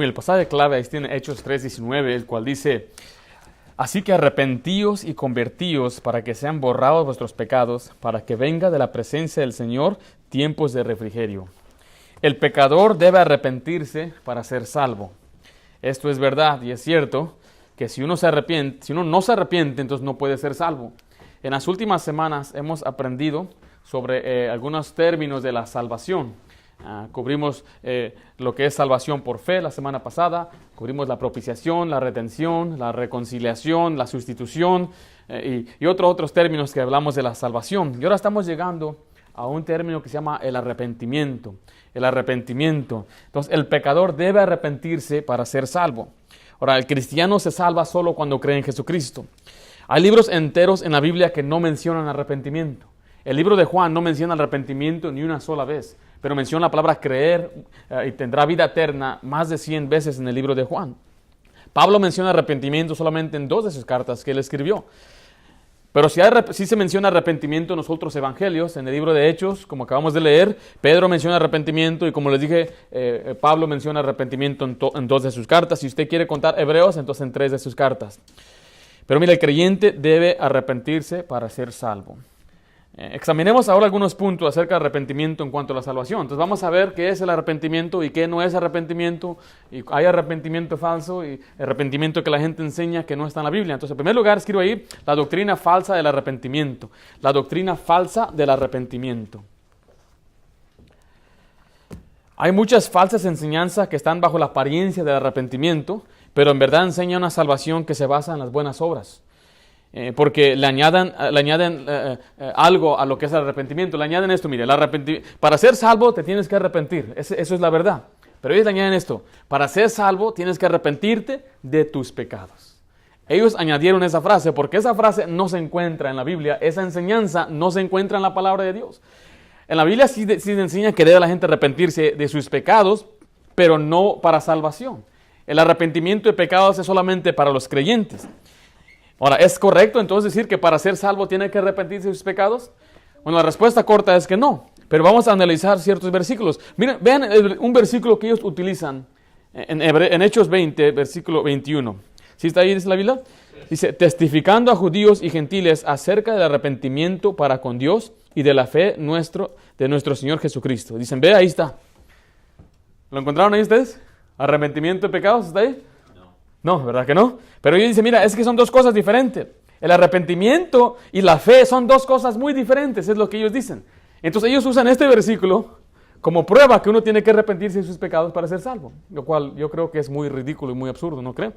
El pasaje clave ahí tiene Hechos 3:19, el cual dice: así que arrepentíos y convertíos para que sean borrados vuestros pecados, para que venga de la presencia del Señor tiempos de refrigerio. El pecador debe arrepentirse para ser salvo. Esto es verdad y es cierto que si uno no se arrepiente, entonces no puede ser salvo. En las últimas semanas hemos aprendido sobre algunos términos de la salvación. Cubrimos lo que es salvación por fe la semana pasada, cubrimos la propiciación, la redención, la reconciliación, la sustitución y otros términos que hablamos de la salvación. Y ahora estamos llegando a un término que se llama el arrepentimiento. El arrepentimiento. Entonces, el pecador debe arrepentirse para ser salvo. Ahora, el cristiano se salva solo cuando cree en Jesucristo. Hay libros enteros en la Biblia que no mencionan arrepentimiento. El libro de Juan no menciona arrepentimiento ni una sola vez, pero menciona la palabra creer y tendrá vida eterna más de 100 veces en el libro de Juan. Pablo menciona arrepentimiento solamente en 2 de sus cartas que él escribió. Pero si se menciona arrepentimiento en los otros evangelios, en el libro de Hechos, como acabamos de leer, Pedro menciona arrepentimiento y como les dije, Pablo menciona arrepentimiento en 2 de sus cartas. Si usted quiere contar Hebreos, entonces en 3 de sus cartas. Pero mira, el creyente debe arrepentirse para ser salvo. Examinemos ahora algunos puntos acerca del arrepentimiento en cuanto a la salvación. Entonces vamos a ver qué es el arrepentimiento y qué no es arrepentimiento. Y hay arrepentimiento falso y arrepentimiento que la gente enseña que no está en la Biblia. Entonces en primer lugar escribo ahí la doctrina falsa del arrepentimiento. La doctrina falsa del arrepentimiento. Hay muchas falsas enseñanzas que están bajo la apariencia del arrepentimiento, pero en verdad enseñan una salvación que se basa en las buenas obras. Porque le añaden algo a lo que es el arrepentimiento. Le añaden esto, mire, para ser salvo te tienes que arrepentir. Eso es la verdad. Pero ellos le añaden esto: para ser salvo tienes que arrepentirte de tus pecados. Ellos añadieron esa frase porque esa frase no se encuentra en la Biblia. Esa enseñanza no se encuentra en la palabra de Dios. En la Biblia sí se enseña que debe la gente arrepentirse de sus pecados, pero no para salvación. El arrepentimiento de pecados es solamente para los creyentes. Ahora, ¿es correcto entonces decir que para ser salvo tiene que arrepentirse de sus pecados? Bueno, la respuesta corta es que no. Pero vamos a analizar ciertos versículos. Miren, vean un versículo que ellos utilizan en Hechos 20, versículo 21. ¿Sí está ahí, dice la Biblia? Dice: testificando a judíos y gentiles acerca del arrepentimiento para con Dios y de la fe de nuestro Señor Jesucristo. Dicen, ve, ahí está. ¿Lo encontraron ahí ustedes? ¿Arrepentimiento de pecados está ahí? No, ¿verdad que no? Pero ellos dicen, mira, es que son 2 cosas diferentes. El arrepentimiento y la fe son 2 cosas muy diferentes, es lo que ellos dicen. Entonces ellos usan este versículo como prueba que uno tiene que arrepentirse de sus pecados para ser salvo, lo cual yo creo que es muy ridículo y muy absurdo, ¿no creen?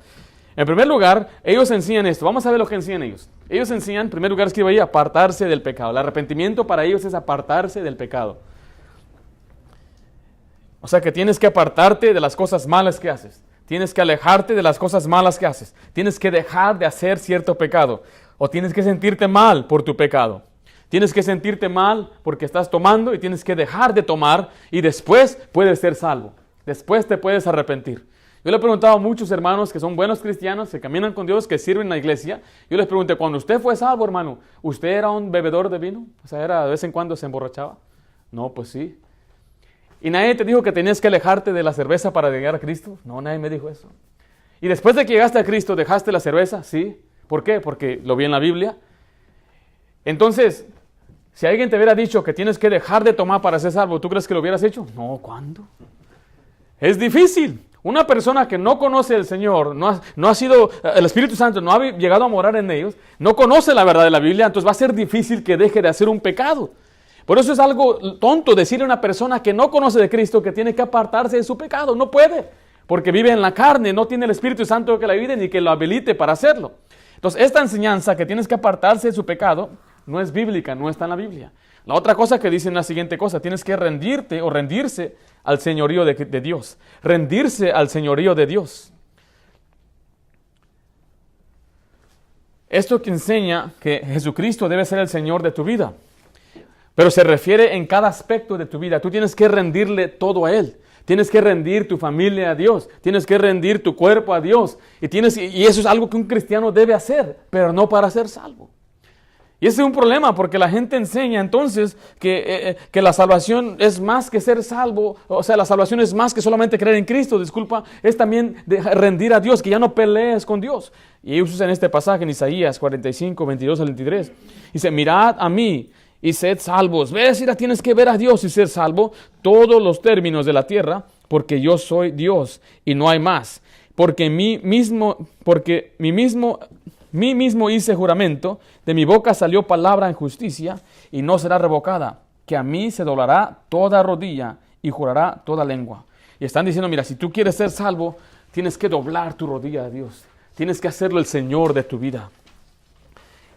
En primer lugar, ellos enseñan esto. Vamos a ver lo que enseñan ellos. Ellos enseñan, en primer lugar, escribo ahí, apartarse del pecado. El arrepentimiento para ellos es apartarse del pecado. O sea que tienes que apartarte de las cosas malas que haces. Tienes que alejarte de las cosas malas que haces. Tienes que dejar de hacer cierto pecado. O tienes que sentirte mal por tu pecado. Tienes que sentirte mal porque estás tomando y tienes que dejar de tomar y después puedes ser salvo. Después te puedes arrepentir. Yo le he preguntado a muchos hermanos que son buenos cristianos, que caminan con Dios, que sirven en la iglesia. Yo les pregunté, cuando usted fue salvo, hermano, ¿usted era un bebedor de vino? O sea, de vez en cuando se emborrachaba. No, pues sí. ¿Y nadie te dijo que tenías que alejarte de la cerveza para llegar a Cristo? No, nadie me dijo eso. ¿Y después de que llegaste a Cristo, dejaste la cerveza? Sí. ¿Por qué? Porque lo vi en la Biblia. Entonces, si alguien te hubiera dicho que tienes que dejar de tomar para ser salvo, ¿tú crees que lo hubieras hecho? No, ¿cuándo? Es difícil. Una persona que no conoce al Señor, no ha sido, el Espíritu Santo no ha llegado a morar en ellos, no conoce la verdad de la Biblia, entonces va a ser difícil que deje de hacer un pecado. Por eso es algo tonto decirle a una persona que no conoce de Cristo que tiene que apartarse de su pecado. No puede, porque vive en la carne, no tiene el Espíritu Santo que la ayude ni que lo habilite para hacerlo. Entonces, esta enseñanza que tienes que apartarse de su pecado no es bíblica, no está en la Biblia. La otra cosa que dice es la siguiente cosa: tienes que rendirte o rendirse al señorío de Dios. Rendirse al señorío de Dios. Esto que enseña que Jesucristo debe ser el Señor de tu vida. Pero se refiere en cada aspecto de tu vida. Tú tienes que rendirle todo a Él. Tienes que rendir tu familia a Dios. Tienes que rendir tu cuerpo a Dios. Y eso es algo que un cristiano debe hacer, pero no para ser salvo. Y ese es un problema porque la gente enseña entonces que la salvación es más que ser salvo, o sea, la salvación es más que solamente creer en Cristo, disculpa, es también de rendir a Dios, que ya no pelees con Dios. Y ellos usan este pasaje en Isaías 45, 22 al 23. Dice, mirad a mí y sed salvos. ¿Ves? Mira, tienes que ver a Dios y ser salvo todos los términos de la tierra, porque yo soy Dios y no hay más. Porque mí mismo hice juramento, de mi boca salió palabra en justicia y no será revocada, que a mí se doblará toda rodilla y jurará toda lengua. Y están diciendo, mira, si tú quieres ser salvo, tienes que doblar tu rodilla a Dios. Tienes que hacerlo el Señor de tu vida.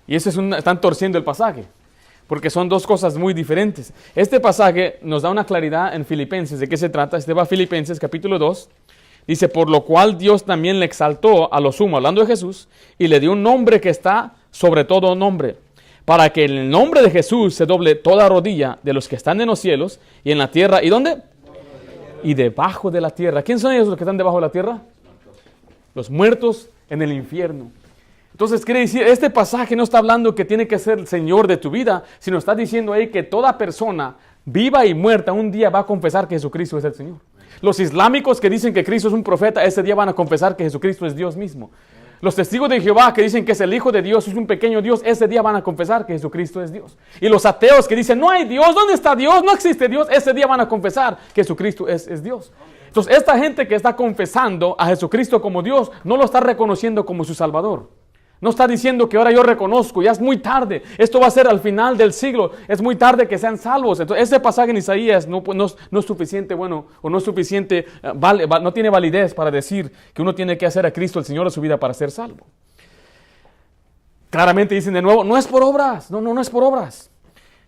Y eso están torciendo el pasaje, porque son dos cosas muy diferentes. Este pasaje nos da una claridad en Filipenses. ¿De qué se trata? Este va a Filipenses capítulo 2. Dice, por lo cual Dios también le exaltó a lo sumo, hablando de Jesús, y le dio un nombre que está sobre todo nombre, para que en el nombre de Jesús se doble toda rodilla de los que están en los cielos y en la tierra. ¿Y dónde? Y debajo de la tierra. ¿Quién son ellos los que están debajo de la tierra? Los muertos en el infierno. Entonces quiere decir, este pasaje no está hablando que tiene que ser el Señor de tu vida, sino está diciendo ahí que toda persona, viva y muerta, un día va a confesar que Jesucristo es el Señor. Los islámicos que dicen que Cristo es un profeta, ese día van a confesar que Jesucristo es Dios mismo. Los testigos de Jehová que dicen que es el Hijo de Dios, es un pequeño Dios, ese día van a confesar que Jesucristo es Dios. Y los ateos que dicen, no hay Dios, ¿dónde está Dios? No existe Dios, ese día van a confesar que Jesucristo es Dios. Entonces, esta gente que está confesando a Jesucristo como Dios, no lo está reconociendo como su Salvador. No está diciendo que ahora yo reconozco, ya es muy tarde, esto va a ser al final del siglo, es muy tarde que sean salvos. Entonces, ese pasaje en Isaías no es suficiente, bueno, o no es suficiente, no tiene validez para decir que uno tiene que hacer a Cristo el Señor de su vida para ser salvo. Claramente dicen de nuevo, no es por obras, no es por obras,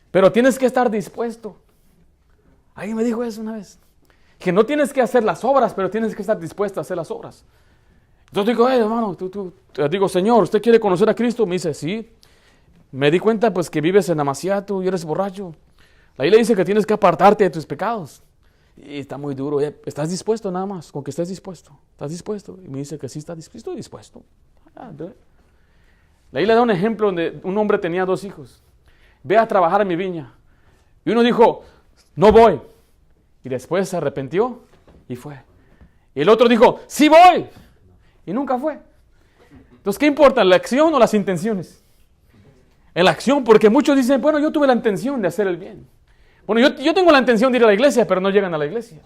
pero tienes que estar dispuesto. Alguien me dijo eso una vez, que no tienes que hacer las obras, pero tienes que estar dispuesto a hacer las obras. Entonces digo, hermano, digo, Señor, ¿usted quiere conocer a Cristo? Me dice, sí. Me di cuenta pues que vives en Amaciato y eres borracho. La Biblia dice que tienes que apartarte de tus pecados. Y está muy duro. ¿Estás dispuesto nada más? Con que estés dispuesto. ¿Estás dispuesto? Y me dice que sí está dispuesto. Estoy dispuesto. La Biblia da un ejemplo donde un hombre tenía 2 hijos. Ve a trabajar en mi viña. Y uno dijo, no voy. Y después se arrepintió y fue. Y el otro dijo, sí voy. Y nunca fue. Entonces, ¿qué importa? ¿La acción o las intenciones? En la acción, porque muchos dicen, bueno, yo tuve la intención de hacer el bien. Bueno, yo tengo la intención de ir a la iglesia, pero no llegan a la iglesia.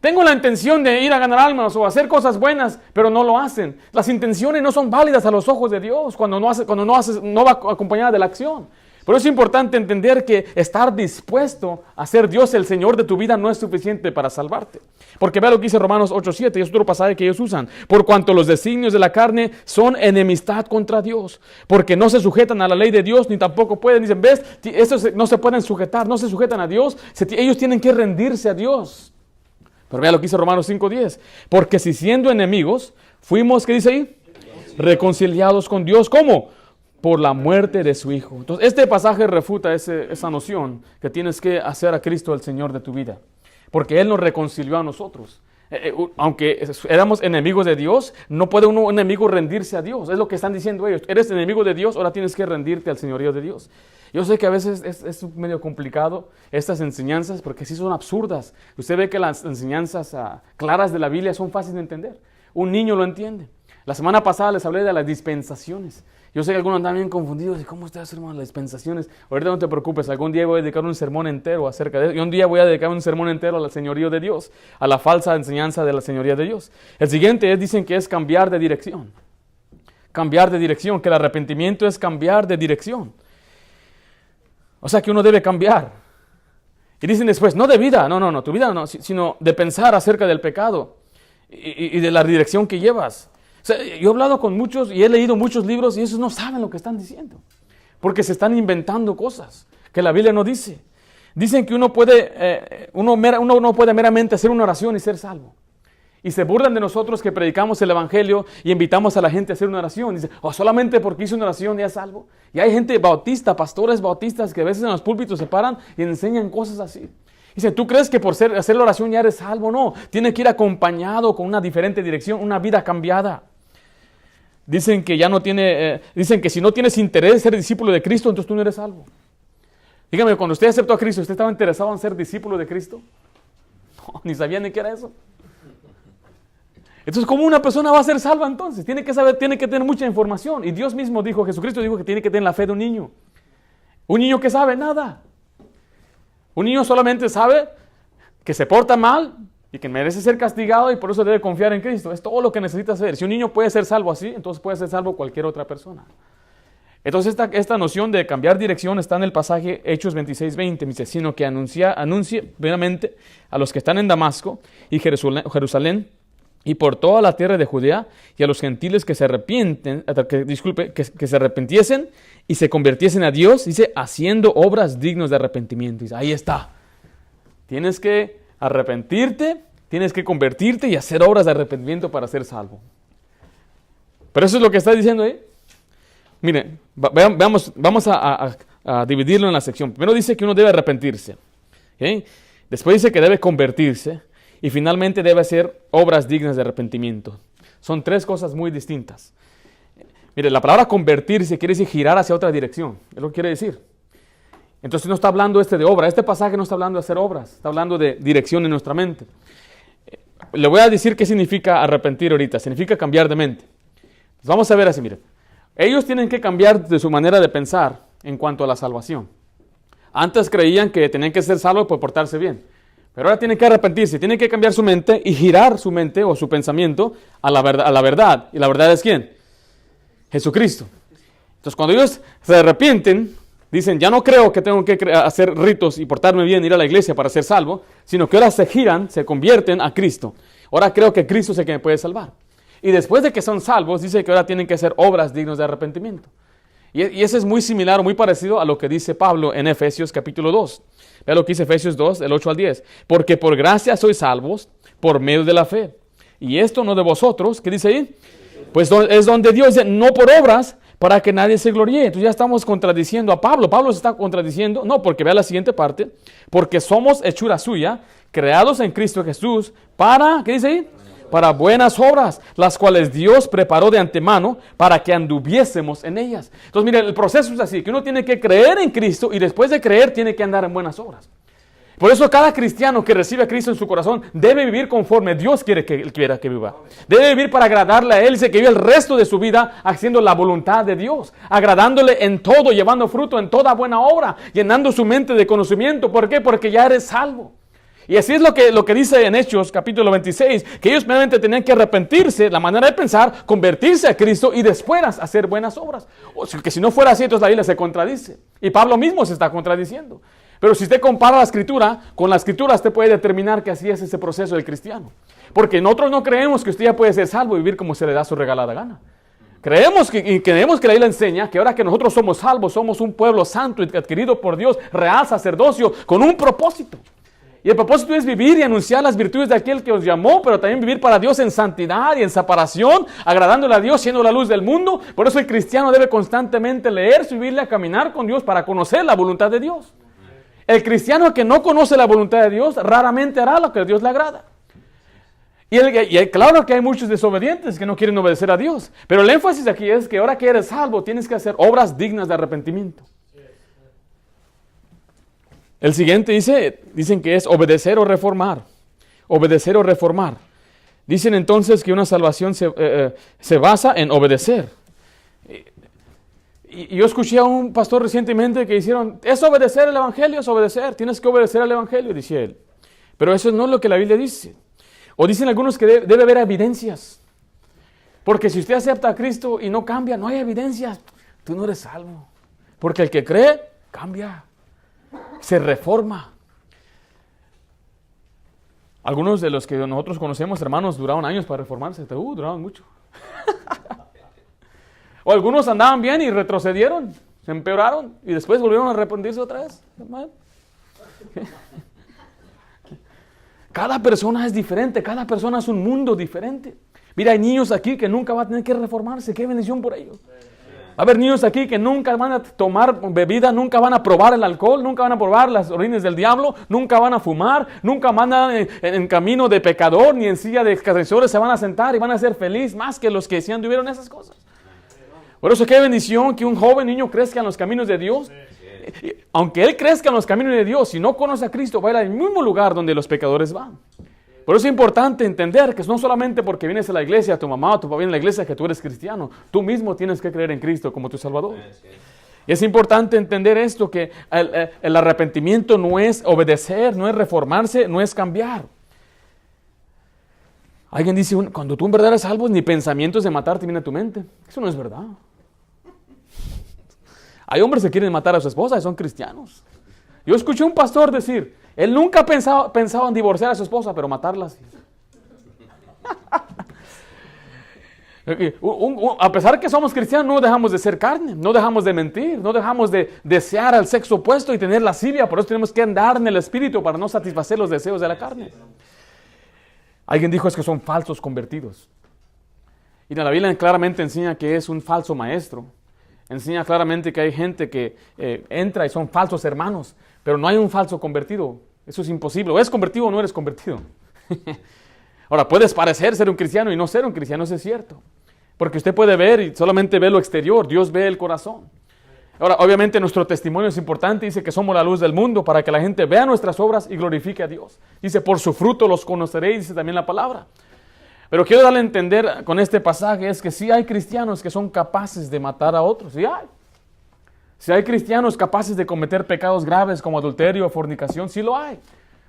Tengo la intención de ir a ganar almas o hacer cosas buenas, pero no lo hacen. Las intenciones no son válidas a los ojos de Dios cuando no va acompañada de la acción. Por eso es importante entender que estar dispuesto a ser Dios el Señor de tu vida no es suficiente para salvarte. Porque vea lo que dice Romanos 8:7, y es otro pasaje que ellos usan. Por cuanto los designios de la carne son enemistad contra Dios, porque no se sujetan a la ley de Dios, ni tampoco pueden. Dicen, ¿ves? Estos no se pueden sujetar, no se sujetan a Dios. Ellos tienen que rendirse a Dios. Pero vea lo que dice Romanos 5:10. Porque si siendo enemigos, fuimos, ¿qué dice ahí? Reconciliados con Dios. ¿Cómo? Por la muerte de su Hijo. Entonces, este pasaje refuta esa noción que tienes que hacer a Cristo el Señor de tu vida. Porque Él nos reconcilió a nosotros. Aunque éramos enemigos de Dios, no puede un enemigo rendirse a Dios. Es lo que están diciendo ellos. Eres enemigo de Dios, ahora tienes que rendirte al señorío de Dios. Yo sé que a veces es medio complicado estas enseñanzas, porque sí son absurdas. Usted ve que las enseñanzas claras de la Biblia son fáciles de entender. Un niño lo entiende. La semana pasada les hablé de las dispensaciones. Yo sé que algunos andan bien confundidos. ¿Cómo estás, hermano? Las dispensaciones. Ahorita no te preocupes. Algún día voy a dedicar un sermón entero acerca de eso. Y un día voy a dedicar un sermón entero al señorío de Dios, a la falsa enseñanza de la señoría de Dios. El siguiente dicen que es cambiar de dirección. Cambiar de dirección, que el arrepentimiento es cambiar de dirección. O sea que uno debe cambiar. Y dicen después, no de vida, no, tu vida no, sino de pensar acerca del pecado y de la dirección que llevas. O sea, yo he hablado con muchos y he leído muchos libros y esos no saben lo que están diciendo. Porque se están inventando cosas que la Biblia no dice. Dicen que uno no puede meramente hacer una oración y ser salvo. Y se burlan de nosotros que predicamos el Evangelio y invitamos a la gente a hacer una oración. Dicen, solamente porque hizo una oración ya es salvo. Y hay gente bautista, pastores bautistas que a veces en los púlpitos se paran y enseñan cosas así. Dice, ¿tú crees que por hacer la oración ya eres salvo? No, tiene que ir acompañado con una diferente dirección, una vida cambiada. dicen que ya no tiene, dicen que si no tienes interés en ser discípulo de Cristo, entonces tú no eres salvo. Dígame, cuando usted aceptó a Cristo, ¿usted estaba interesado en ser discípulo de Cristo? No, ni sabía ni qué era eso. Entonces, ¿cómo una persona va a ser salva entonces? Tiene que saber, tiene que tener mucha información. Y Dios mismo dijo, Jesucristo dijo que tiene que tener la fe de un niño. Un niño que sabe nada. Un niño solamente sabe que se porta mal y que merece ser castigado y por eso debe confiar en Cristo. Es todo lo que necesita hacer. Si un niño puede ser salvo así, entonces puede ser salvo cualquier otra persona. Entonces esta noción de cambiar dirección está en el pasaje Hechos 26:20. Dice, sino que anuncie primeramente a los que están en Damasco y Jerusalén y por toda la tierra de Judea y a los gentiles que se arrepienten, que se arrepintiesen y se convirtiesen a Dios, dice, haciendo obras dignas de arrepentimiento. Dice, ahí está. Tienes que arrepentirte, tienes que convertirte y hacer obras de arrepentimiento para ser salvo. Pero eso es lo que está diciendo ahí. Miren, vamos a dividirlo en la sección. Primero dice que uno debe arrepentirse. ¿Okay? Después dice que debe convertirse. Y finalmente debe hacer obras dignas de arrepentimiento. Son tres cosas muy distintas. Mire, la palabra convertirse quiere decir girar hacia otra dirección. Es lo que quiere decir. Entonces no está hablando de obra. Este pasaje no está hablando de hacer obras. Está hablando de dirección en nuestra mente. Le voy a decir qué significa arrepentir ahorita. Significa cambiar de mente. Entonces, vamos a ver así, mire. Ellos tienen que cambiar de su manera de pensar en cuanto a la salvación. Antes creían que tenían que ser salvos por portarse bien. Pero ahora tienen que arrepentirse, tienen que cambiar su mente y girar su mente o su pensamiento a la verdad. ¿Y la verdad es quién? Jesucristo. Entonces cuando ellos se arrepienten, dicen, ya no creo que tengo que hacer ritos y portarme bien, ir a la iglesia para ser salvo, sino que ahora se giran, se convierten a Cristo. Ahora creo que Cristo es el que me puede salvar. Y después de que son salvos, dice que ahora tienen que hacer obras dignas de arrepentimiento. Y eso es muy similar o muy parecido a lo que dice Pablo en Efesios capítulo 2. Vea lo que dice Efesios 2, del 8 al 10. Porque por gracia sois salvos por medio de la fe. Y esto no de vosotros, ¿qué dice ahí? Pues es donde Dios dice, no por obras, para que nadie se gloríe. Entonces ya estamos contradiciendo a Pablo. Pablo se está contradiciendo, no, porque vea la siguiente parte. Porque somos hechura suya, creados en Cristo Jesús, para, ¿qué dice ahí? Para buenas obras, las cuales Dios preparó de antemano para que anduviésemos en ellas. Entonces, mire, el proceso es así, que uno tiene que creer en Cristo y después de creer tiene que andar en buenas obras. Por eso cada cristiano que recibe a Cristo en su corazón debe vivir conforme Dios quiere que viva. Debe vivir para agradarle a Él, dice que vive el resto de su vida haciendo la voluntad de Dios, agradándole en todo, llevando fruto en toda buena obra, llenando su mente de conocimiento. ¿Por qué? Porque ya eres salvo. Y así es lo que dice en Hechos capítulo 26, que ellos primeramente tenían que arrepentirse, la manera de pensar, convertirse a Cristo y después hacer buenas obras. O sea, que si no fuera así, entonces la Biblia se contradice. Y Pablo mismo se está contradiciendo. Pero si usted compara la Escritura con la Escritura, usted puede determinar que así es ese proceso del cristiano. Porque nosotros no creemos que usted ya puede ser salvo y vivir como se le da su regalada gana. Creemos que la Biblia enseña que ahora que nosotros somos salvos, somos un pueblo santo y adquirido por Dios, real sacerdocio, con un propósito. Y el propósito es vivir y anunciar las virtudes de aquel que os llamó, pero también vivir para Dios en santidad y en separación, agradándole a Dios, siendo la luz del mundo. Por eso el cristiano debe constantemente leer su Biblia, caminar con Dios para conocer la voluntad de Dios. El cristiano que no conoce la voluntad de Dios raramente hará lo que a Dios le agrada. Y claro que hay muchos desobedientes que no quieren obedecer a Dios. Pero el énfasis aquí es que ahora que eres salvo tienes que hacer obras dignas de arrepentimiento. El siguiente dicen que es obedecer o reformar. Obedecer o reformar. Dicen entonces que una salvación se basa en obedecer. Y yo escuché a un pastor recientemente que hicieron, es obedecer el Evangelio, es obedecer, tienes que obedecer al Evangelio, dice él. Pero eso no es lo que la Biblia dice. O dicen algunos que debe haber evidencias. Porque si usted acepta a Cristo y no cambia, no hay evidencias, tú no eres salvo. Porque el que cree, cambia. Se reforma. Algunos de los que nosotros conocemos, hermanos, duraron años para reformarse. Duraron mucho. O algunos andaban bien y retrocedieron, se empeoraron y después volvieron a arrepentirse otra vez. Cada persona es diferente, cada persona es un mundo diferente. Mira, hay niños aquí que nunca van a tener que reformarse. Qué bendición por ellos. Va a haber niños aquí que nunca van a tomar bebida, nunca van a probar el alcohol, nunca van a probar las orines del diablo, nunca van a fumar, nunca van a en camino de pecador ni en silla de escarnecedores se van a sentar y van a ser felices más que los que sí anduvieron esas cosas. Por eso qué bendición que un joven niño crezca en los caminos de Dios. Aunque él crezca en los caminos de Dios, si no conoce a Cristo, va a ir al mismo lugar donde los pecadores van. Por eso es importante entender que no solamente porque vienes a la iglesia, tu mamá o tu papá viene a la iglesia, que tú eres cristiano. Tú mismo tienes que creer en Cristo como tu Salvador. Y es importante entender esto, que el arrepentimiento no es obedecer, no es reformarse, no es cambiar. Alguien dice, cuando tú en verdad eres salvo, ni pensamientos de matarte vienen a tu mente. Eso no es verdad. Hay hombres que quieren matar a su esposa y son cristianos. Yo escuché a un pastor decir, él nunca pensaba en divorciar a su esposa, pero matarla sí. A pesar que somos cristianos, no dejamos de ser carne, no dejamos de mentir, no dejamos de desear al sexo opuesto y tener lascivia. Por eso tenemos que andar en el espíritu para no satisfacer los deseos de la carne. Alguien dijo es que son falsos convertidos. Y la Biblia claramente enseña que es un falso maestro. Enseña claramente que hay gente que entra y son falsos hermanos, pero no hay un falso convertido. Eso es imposible. O eres convertido o no eres convertido. Ahora, puedes parecer ser un cristiano y no ser un cristiano, eso es cierto. Porque usted puede ver y solamente ve lo exterior, Dios ve el corazón. Ahora, obviamente nuestro testimonio es importante, dice que somos la luz del mundo para que la gente vea nuestras obras y glorifique a Dios. Dice, por su fruto los conoceréis, dice también la palabra. Pero quiero darle a entender con este pasaje es que sí hay cristianos que son capaces de matar a otros, sí hay. Si hay cristianos capaces de cometer pecados graves como adulterio o fornicación, sí lo hay.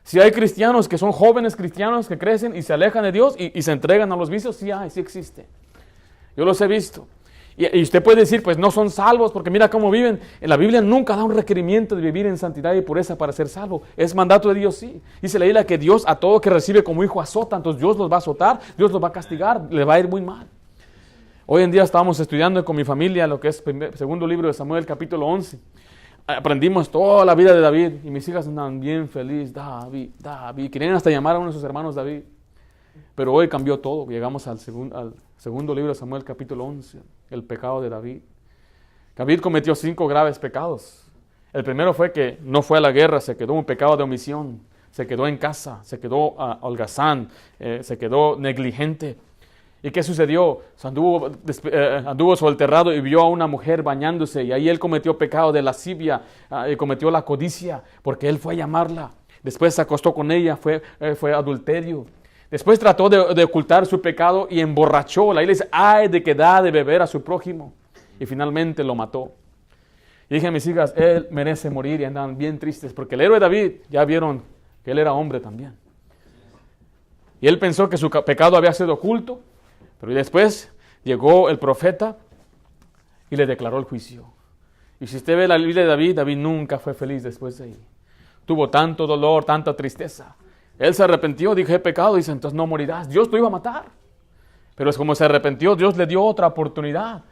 Si hay cristianos que son jóvenes cristianos que crecen y se alejan de Dios y se entregan a los vicios, sí hay, sí existe. Yo los he visto. Y usted puede decir, pues no son salvos porque mira cómo viven. En la Biblia nunca da un requerimiento de vivir en santidad y pureza para ser salvo. Es mandato de Dios, sí. Dice la Biblia que Dios a todo que recibe como hijo azota. Entonces Dios los va a azotar, Dios los va a castigar, le va a ir muy mal. Hoy en día estábamos estudiando con mi familia lo que es segundo libro de Samuel, capítulo 11. Aprendimos toda la vida de David y mis hijas andaban bien felices. David, David. Querían hasta llamar a uno de sus hermanos David. Pero hoy cambió todo. Llegamos al segundo libro de Samuel, capítulo 11, el pecado de David. David cometió 5 graves pecados. El primero fue que no fue a la guerra, se quedó un pecado de omisión, se quedó en casa, se quedó holgazán, se quedó negligente. ¿Y qué sucedió? Anduvo soterrado y vio a una mujer bañándose y ahí él cometió pecado de lascivia y cometió la codicia porque él fue a llamarla. Después se acostó con ella, fue adulterio. Después trató de ocultar su pecado y emborrachó. La Biblia dice, ay de que da de beber a su prójimo. Y finalmente lo mató. Y dije a mis hijas, él merece morir y andaban bien tristes porque el héroe David ya vieron que él era hombre también. Y él pensó que su pecado había sido oculto, pero después llegó el profeta y le declaró el juicio. Y si usted ve la Biblia de David, David nunca fue feliz después de ahí. Tuvo tanto dolor, tanta tristeza. Él se arrepintió, dijo, he pecado, dice, entonces no morirás. Dios lo iba a matar. Pero es como se arrepintió, Dios le dio otra oportunidad.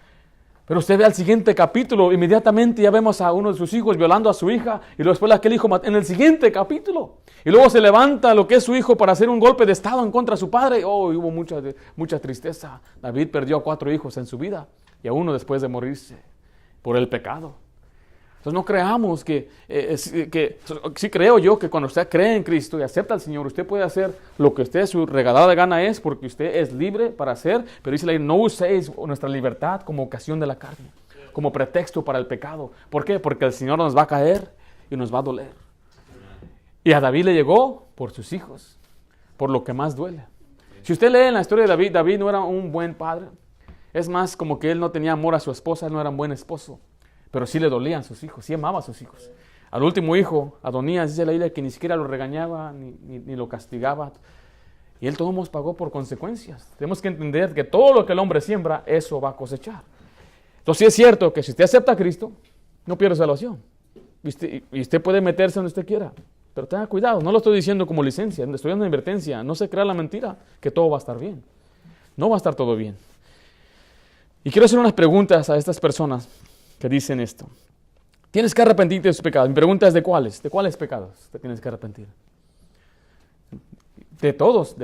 Pero usted ve al siguiente capítulo, inmediatamente ya vemos a uno de sus hijos violando a su hija, y luego después aquel hijo en el siguiente capítulo. Y luego se levanta lo que es su hijo para hacer un golpe de estado en contra de su padre. Oh, y hubo mucha tristeza. David perdió a 4 hijos en su vida, y a uno después de morirse por el pecado. Entonces no creamos que sí creo yo que cuando usted cree en Cristo y acepta al Señor, usted puede hacer lo que usted su regalada gana es, porque usted es libre para hacer, pero dice la Biblia, no uséis nuestra libertad como ocasión de la carne, como pretexto para el pecado. ¿Por qué? Porque el Señor nos va a caer y nos va a doler. Y a David le llegó por sus hijos, por lo que más duele. Si usted lee en la historia de David, David no era un buen padre. Es más, como que él no tenía amor a su esposa, él no era un buen esposo. Pero sí le dolían sus hijos, sí amaba a sus hijos. Al último hijo, Adonías, dice la Biblia que ni siquiera lo regañaba ni lo castigaba. Y él todo nos pagó por consecuencias. Tenemos que entender que todo lo que el hombre siembra, eso va a cosechar. Entonces sí es cierto que si usted acepta a Cristo, no pierde salvación. Y usted puede meterse donde usted quiera. Pero tenga cuidado, no lo estoy diciendo como licencia, estoy dando advertencia. No se crea la mentira que todo va a estar bien. No va a estar todo bien. Y quiero hacer unas preguntas a estas personas que dicen esto. Tienes que arrepentirte de tus pecados. Mi pregunta es ¿de cuáles? ¿De cuáles pecados te tienes que arrepentir? De todos.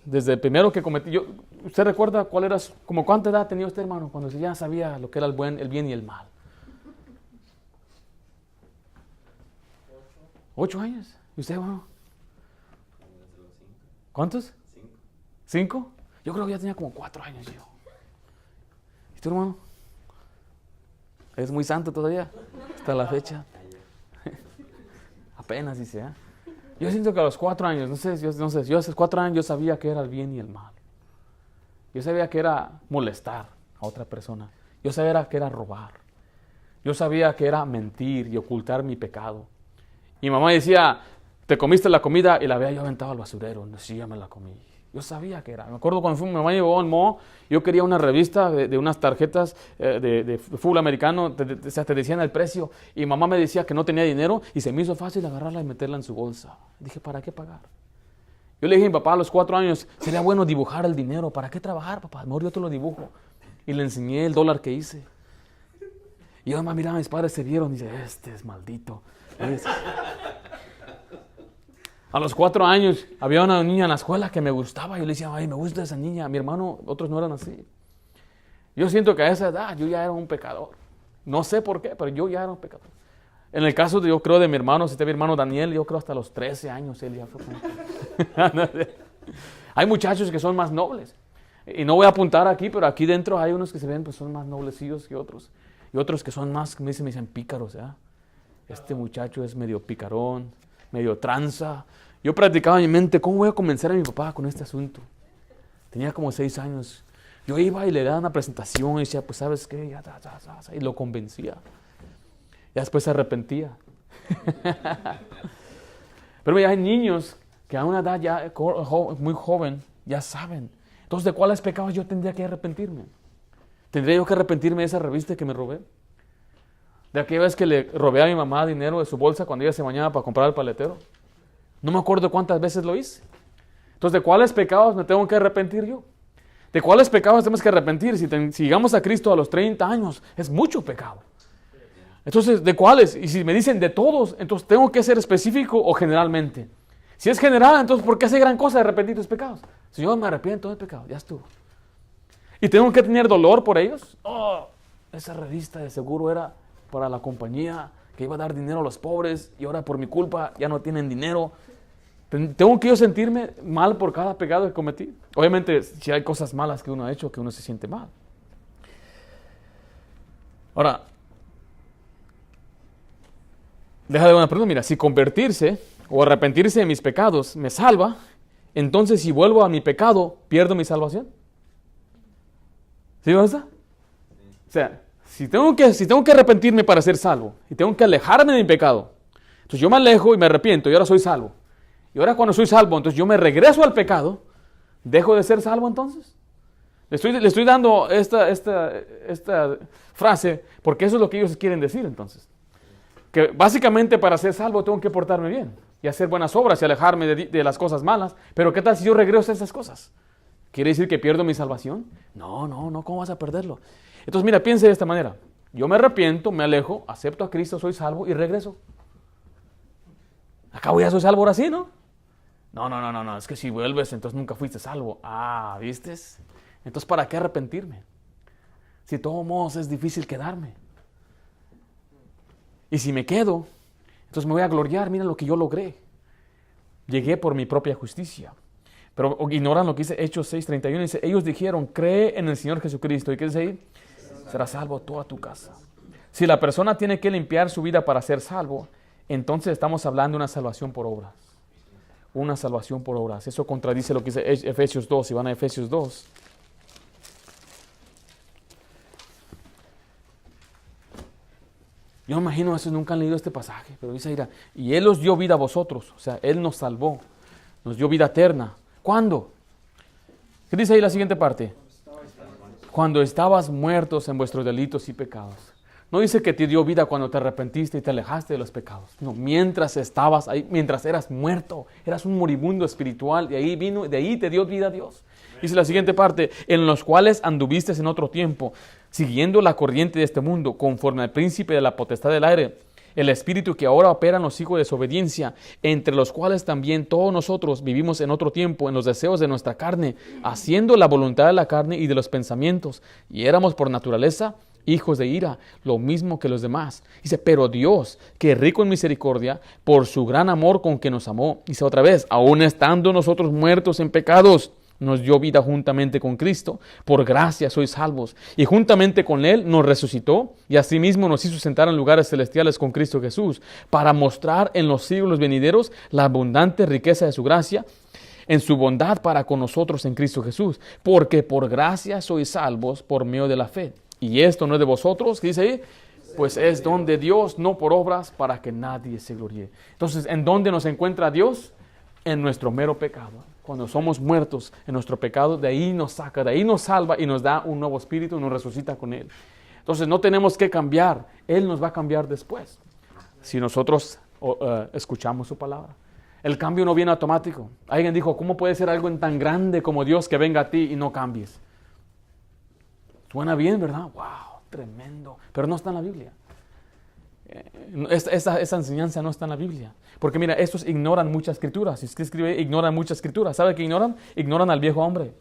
Desde el primero que cometí. ¿Usted recuerda cuál era, como cuánta edad tenía usted, hermano, cuando ya sabía lo que era el bien y el mal? 8 años. ¿Y usted, hermano? ¿Cuántos? 5. Yo creo que ya tenía como 4 años yo. ¿Y tú, hermano? Es muy santo todavía, hasta la fecha. Apenas dice, ¿eh? Yo siento que a los 4 años, yo a los 4 años yo sabía que era el bien y el mal. Yo sabía que era molestar a otra persona. Yo sabía que era robar. Yo sabía que era mentir y ocultar mi pecado. Y mamá decía, te comiste la comida, y la había yo aventado al basurero. No, sí, ya me la comí. Yo sabía que era. Me acuerdo cuando mi mamá llevó al mall, yo quería una revista de unas tarjetas de fútbol americano, te decían el precio, y mamá me decía que no tenía dinero, y se me hizo fácil agarrarla y meterla en su bolsa. Dije, ¿para qué pagar? Yo le dije a mi papá a los 4 años, sería bueno dibujar el dinero. ¿Para qué trabajar, papá? Mejor yo te lo dibujo. Y le enseñé el dólar que hice. Y yo además miraba, mis padres se vieron y dice, este es maldito. A los 4 años había una niña en la escuela que me gustaba. Yo le decía, ay, me gusta esa niña. Mi hermano, otros no eran así. Yo siento que a esa edad yo ya era un pecador. No sé por qué, pero yo ya era un pecador. En el caso, yo creo, de mi hermano, mi hermano Daniel, yo creo hasta los 13 años él ya fue. Hay muchachos que son más nobles. Y no voy a apuntar aquí, pero aquí dentro hay unos que se ven, pues son más noblecillos que otros. Y otros que son más, me dicen pícaros, ¿eh? Este muchacho es medio picarón, medio tranza. Yo practicaba en mi mente, ¿cómo voy a convencer a mi papá con este asunto? Tenía como 6 años. Yo iba y le daba una presentación y decía, pues ¿sabes qué? Y lo convencía. Y después se arrepentía. Pero mira, hay niños que a una edad ya muy joven ya saben. Entonces, ¿de cuáles pecados yo tendría que arrepentirme? ¿Tendría yo que arrepentirme de esa revista que me robé? ¿De aquella vez que le robé a mi mamá dinero de su bolsa cuando ella se bañaba para comprar el paletero? No me acuerdo cuántas veces lo hice. Entonces, ¿de cuáles pecados me tengo que arrepentir yo? ¿De cuáles pecados tenemos que arrepentir? Si llegamos a Cristo a los 30 años, es mucho pecado. Entonces, ¿de cuáles? Y si me dicen de todos, entonces tengo que ser específico o generalmente. Si es general, entonces ¿por qué hace gran cosa de arrepentir tus pecados? Si yo me arrepiento del pecado, ya estuvo. ¿Y tengo que tener dolor por ellos? Oh, esa revista de seguro era para la compañía que iba a dar dinero a los pobres y ahora por mi culpa ya no tienen dinero. ¿Tengo que yo sentirme mal por cada pecado que cometí? Obviamente, si hay cosas malas que uno ha hecho, que uno se siente mal. Ahora, déjame una pregunta. Mira, si convertirse o arrepentirse de mis pecados me salva, entonces si vuelvo a mi pecado, ¿pierdo mi salvación? ¿Sí, verdad? O sea, si tengo que arrepentirme para ser salvo y tengo que alejarme de mi pecado, entonces yo me alejo y me arrepiento y ahora soy salvo. Y ahora cuando soy salvo, entonces yo me regreso al pecado, ¿dejo de ser salvo entonces? Le estoy dando esta frase porque eso es lo que ellos quieren decir entonces. Que básicamente para ser salvo tengo que portarme bien y hacer buenas obras y alejarme de las cosas malas. Pero ¿qué tal si yo regreso a esas cosas? ¿Quiere decir que pierdo mi salvación? No, ¿cómo vas a perderlo? Entonces mira, piense de esta manera. Yo me arrepiento, me alejo, acepto a Cristo, soy salvo y regreso. Acabo ya soy salvo ahora sí, ¿no? No, es que si vuelves entonces nunca fuiste salvo. Ah, ¿viste? Entonces ¿para qué arrepentirme? Si de todos modos es difícil quedarme. Y si me quedo, entonces me voy a gloriar, mira lo que yo logré. Llegué por mi propia justicia. Pero ignoran lo que dice Hechos 6:31. Dice, ellos dijeron, cree en el Señor Jesucristo. ¿Y qué dice ahí? Será salvo toda tu casa. Si la persona tiene que limpiar su vida para ser salvo, entonces estamos hablando de una salvación por obras. Una salvación por obras. Eso contradice lo que dice Efesios 2. Si van a Efesios 2. Yo me imagino, esos nunca han leído este pasaje, pero dice, mira, y Él os dio vida a vosotros, o sea, Él nos salvó, nos dio vida eterna. ¿Cuándo? ¿Qué dice ahí la siguiente parte? Cuando estabas muertos en vuestros delitos y pecados. No dice que te dio vida cuando te arrepentiste y te alejaste de los pecados. No, mientras estabas ahí, mientras eras muerto, eras un moribundo espiritual, de ahí te dio vida Dios. Dice la siguiente parte, en los cuales anduviste en otro tiempo, siguiendo la corriente de este mundo, conforme al príncipe de la potestad del aire, el espíritu que ahora opera en los hijos de desobediencia, entre los cuales también todos nosotros vivimos en otro tiempo, en los deseos de nuestra carne, haciendo la voluntad de la carne y de los pensamientos, y éramos por naturaleza hijos de ira, lo mismo que los demás. Dice, pero Dios, que es rico en misericordia, por su gran amor con que nos amó, dice otra vez, aun estando nosotros muertos en pecados, nos dio vida juntamente con Cristo, por gracia sois salvos, y juntamente con Él nos resucitó, y asimismo nos hizo sentar en lugares celestiales con Cristo Jesús, para mostrar en los siglos venideros la abundante riqueza de su gracia, en su bondad para con nosotros en Cristo Jesús, porque por gracia sois salvos por medio de la fe. Y esto no es de vosotros, ¿qué dice ahí? Pues es don de Dios, no por obras, para que nadie se gloríe. Entonces, ¿en dónde nos encuentra Dios? En nuestro mero pecado. Cuando somos muertos en nuestro pecado, de ahí nos saca, de ahí nos salva y nos da un nuevo espíritu y nos resucita con Él. Entonces, no tenemos que cambiar. Él nos va a cambiar después, si nosotros escuchamos su palabra. El cambio no viene automático. Alguien dijo, ¿cómo puede ser algo tan grande como Dios que venga a ti y no cambies? Suena bien, ¿verdad? ¡Wow! Tremendo. Pero no está en la Biblia. Esa enseñanza no está en la Biblia. Porque mira, estos ignoran muchas escrituras. Si es que escribe, ignoran muchas escrituras. ¿Sabe qué ignoran? Ignoran al viejo hombre.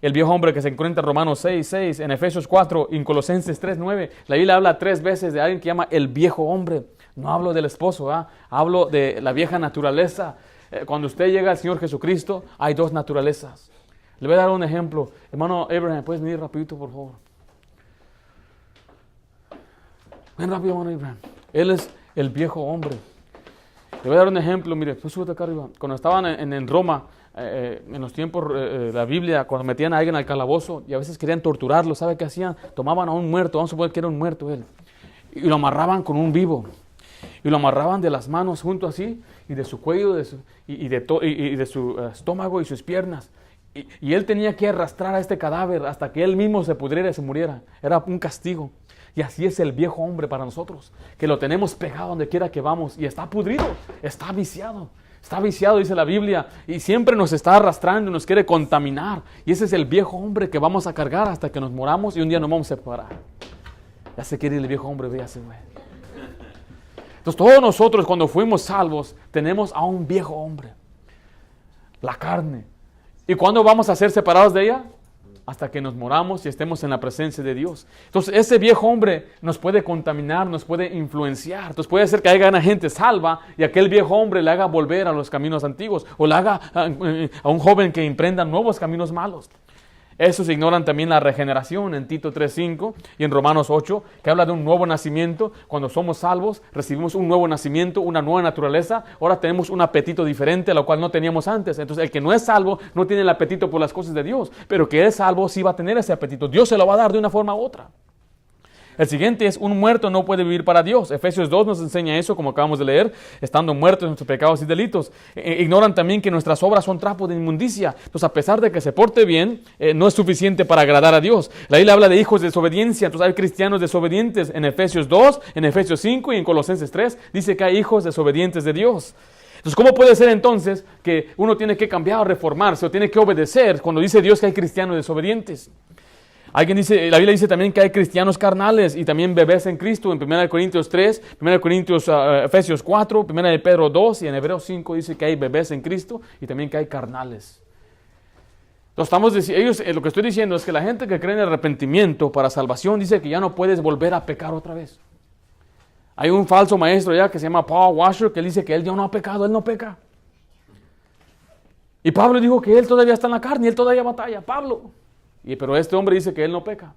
El viejo hombre que se encuentra en Romanos 6:6, en Efesios 4, en Colosenses 3:9. La Biblia habla 3 veces de alguien que llama el viejo hombre. No hablo del esposo, hablo de la vieja naturaleza. Cuando usted llega al Señor Jesucristo, hay 2 naturalezas. Le voy a dar un ejemplo. Hermano Abraham, ¿puedes venir rapidito, por favor? Ven rápido, hermano Abraham. Él es el viejo hombre. Le voy a dar un ejemplo. Mire, pues súbete acá arriba. Cuando estaban en Roma, en los tiempos de la Biblia, cuando metían a alguien al calabozo y a veces querían torturarlo, ¿sabe qué hacían? Tomaban a un muerto, vamos a suponer que era un muerto él, y lo amarraban con un vivo. Y lo amarraban de las manos junto así, y de su cuello, de su estómago y sus piernas. Y él tenía que arrastrar a este cadáver hasta que él mismo se pudriera y se muriera. Era un castigo. Y así es el viejo hombre para nosotros, que lo tenemos pegado donde quiera que vamos, y está pudrido, está viciado. Está viciado, dice la Biblia, y siempre nos está arrastrando y nos quiere contaminar. Y ese es el viejo hombre que vamos a cargar hasta que nos moramos y un día nos vamos a separar. Ya se quiere ir el viejo hombre, véase, güey. Entonces todos nosotros cuando fuimos salvos tenemos a un viejo hombre, la carne. ¿Y cuándo vamos a ser separados de ella? Hasta que nos moramos y estemos en la presencia de Dios. Entonces ese viejo hombre nos puede contaminar, nos puede influenciar. Entonces puede ser que haya una gente salva y aquel viejo hombre le haga volver a los caminos antiguos, o le haga a un joven que emprenda nuevos caminos malos. Esos ignoran también la regeneración en Tito 3:5 y en Romanos 8, que habla de un nuevo nacimiento. Cuando somos salvos, recibimos un nuevo nacimiento, una nueva naturaleza. Ahora tenemos un apetito diferente, a lo cual no teníamos antes. Entonces, el que no es salvo no tiene el apetito por las cosas de Dios, pero que es salvo sí va a tener ese apetito. Dios se lo va a dar de una forma u otra. El siguiente es, un muerto no puede vivir para Dios. Efesios 2 nos enseña eso, como acabamos de leer, estando muertos en nuestros pecados y delitos. Ignoran también que nuestras obras son trapos de inmundicia. Entonces, a pesar de que se porte bien, no es suficiente para agradar a Dios. La Biblia habla de hijos de desobediencia. Entonces, hay cristianos desobedientes en Efesios 2, en Efesios 5 y en Colosenses 3. Dice que hay hijos desobedientes de Dios. Entonces, ¿cómo puede ser entonces que uno tiene que cambiar o reformarse o tiene que obedecer cuando dice Dios que hay cristianos desobedientes? Alguien dice, la Biblia dice también que hay cristianos carnales y también bebés en Cristo. En 1 Corintios 3, 1 Corintios, Efesios 4, 1 de Pedro 2 y en Hebreos 5 dice que hay bebés en Cristo y también que hay carnales. Entonces, lo que estoy diciendo es que la gente que cree en el arrepentimiento para salvación dice que ya no puedes volver a pecar otra vez. Hay un falso maestro ya que se llama Paul Washer que dice que él ya no ha pecado, él no peca. Y Pablo dijo que él todavía está en la carne y él todavía batalla. Pablo. Pero este hombre dice que él no peca.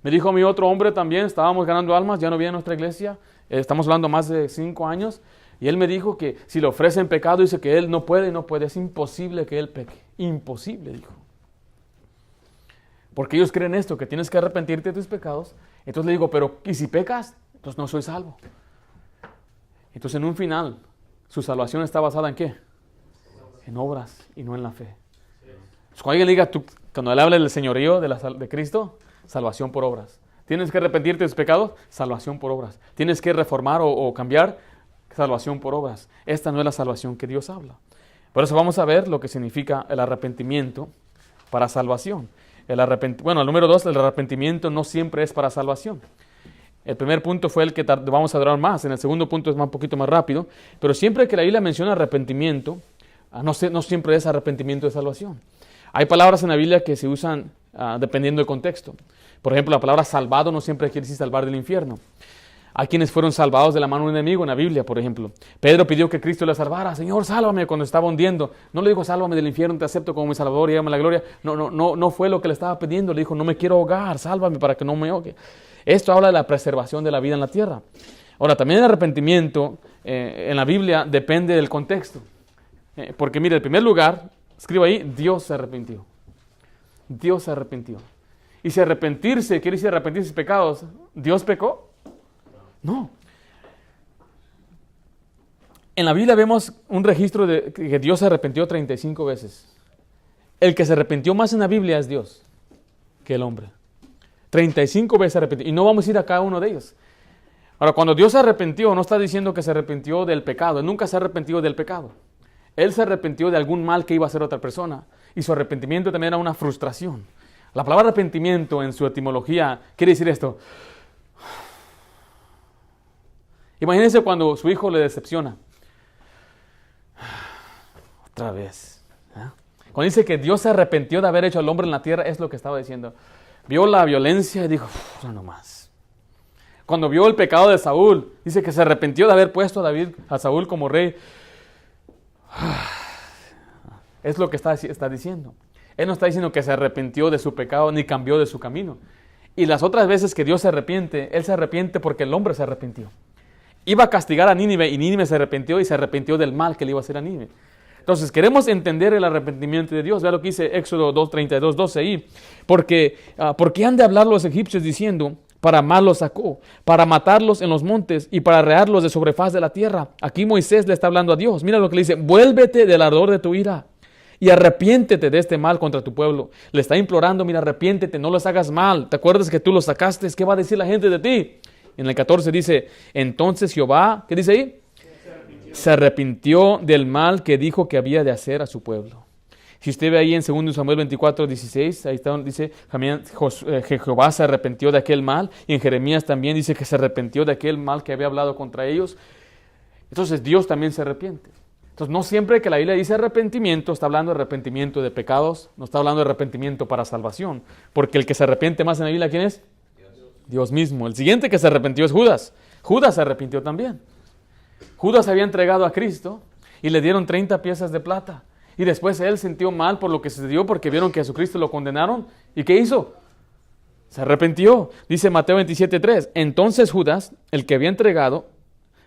Me dijo a mí otro hombre también, estábamos ganando almas, ya no viene a nuestra iglesia, estamos hablando más de 5 años, y él me dijo que si le ofrecen pecado, dice que él no puede, es imposible que él peque. Imposible, dijo. Porque ellos creen esto, que tienes que arrepentirte de tus pecados. Entonces le digo, pero ¿y si pecas? Entonces no soy salvo. Entonces en un final, su salvación está basada ¿en qué? En obras y no en la fe. Entonces, cuando alguien le diga, cuando él habla del señorío de Cristo, salvación por obras. ¿Tienes que arrepentirte de tus pecados? Salvación por obras. ¿Tienes que reformar o cambiar? Salvación por obras. Esta no es la salvación que Dios habla. Por eso vamos a ver lo que significa el arrepentimiento para salvación. El número 2, el arrepentimiento no siempre es para salvación. El primer punto fue el que vamos a durar más. En el segundo punto es un poquito más rápido. Pero siempre que la Biblia menciona arrepentimiento, no siempre es arrepentimiento de salvación. Hay palabras en la Biblia que se usan dependiendo del contexto. Por ejemplo, la palabra salvado no siempre quiere decir salvar del infierno. Hay quienes fueron salvados de la mano de un enemigo en la Biblia, por ejemplo. Pedro pidió que Cristo le salvara. Señor, sálvame cuando estaba hundiendo. No le dijo, sálvame del infierno, te acepto como mi salvador y dame la gloria. No fue lo que le estaba pidiendo. Le dijo, no me quiero ahogar, sálvame para que no me ahogue. Esto habla de la preservación de la vida en la tierra. Ahora, también el arrepentimiento en la Biblia depende del contexto. Porque mire, en primer lugar, escribo ahí, Dios se arrepintió. Dios se arrepintió. Y si arrepentirse quiere decir arrepentirse de pecados, ¿Dios pecó? No. En la Biblia vemos un registro de que Dios se arrepintió 35 veces. El que se arrepintió más en la Biblia es Dios que el hombre. 35 veces se arrepintió. Y no vamos a ir a cada uno de ellos. Ahora, cuando Dios se arrepintió, no está diciendo que se arrepintió del pecado. Él nunca se arrepintió del pecado. Él se arrepintió de algún mal que iba a hacer otra persona. Y su arrepentimiento también era una frustración. La palabra arrepentimiento en su etimología quiere decir esto. Imagínense cuando su hijo le decepciona. Otra vez. Cuando dice que Dios se arrepintió de haber hecho al hombre en la tierra, es lo que estaba diciendo. Vio la violencia y dijo, no más. Cuando vio el pecado de Saúl, dice que se arrepintió de haber puesto a Saúl como rey. Es lo que está diciendo. Él no está diciendo que se arrepintió de su pecado ni cambió de su camino. Y las otras veces que Dios se arrepiente, Él se arrepiente porque el hombre se arrepintió. Iba a castigar a Nínive y Nínive se arrepintió y se arrepintió del mal que le iba a hacer a Nínive. Entonces queremos entender el arrepentimiento de Dios. Vea lo que dice Éxodo 2:32, 12 ahí. Porque han de hablar los egipcios diciendo, para mal los sacó, para matarlos en los montes y para arrearlos de sobre faz de la tierra. Aquí Moisés le está hablando a Dios. Mira lo que le dice, vuélvete del ardor de tu ira y arrepiéntete de este mal contra tu pueblo. Le está implorando, mira, arrepiéntete, no los hagas mal. ¿Te acuerdas que tú los sacaste? ¿Qué va a decir la gente de ti? En el 14 dice, entonces Jehová, ¿qué dice ahí? Se arrepintió del mal que dijo que había de hacer a su pueblo. Si usted ve ahí en 2 Samuel 24, 16, ahí está, dice, Jehová se arrepintió de aquel mal. Y en Jeremías también dice que se arrepintió de aquel mal que había hablado contra ellos. Entonces Dios también se arrepiente. Entonces no siempre que la Biblia dice arrepentimiento, está hablando de arrepentimiento de pecados, no está hablando de arrepentimiento para salvación. Porque el que se arrepiente más en la Biblia, ¿quién es? Dios mismo. El siguiente que se arrepintió es Judas. Judas se arrepintió también. Judas había entregado a Cristo y le dieron 30 piezas de plata. Y después él sintió mal por lo que sucedió porque vieron que a Jesucristo lo condenaron. ¿Y qué hizo? Se arrepintió. Dice Mateo 27:3. Entonces Judas, el que había entregado,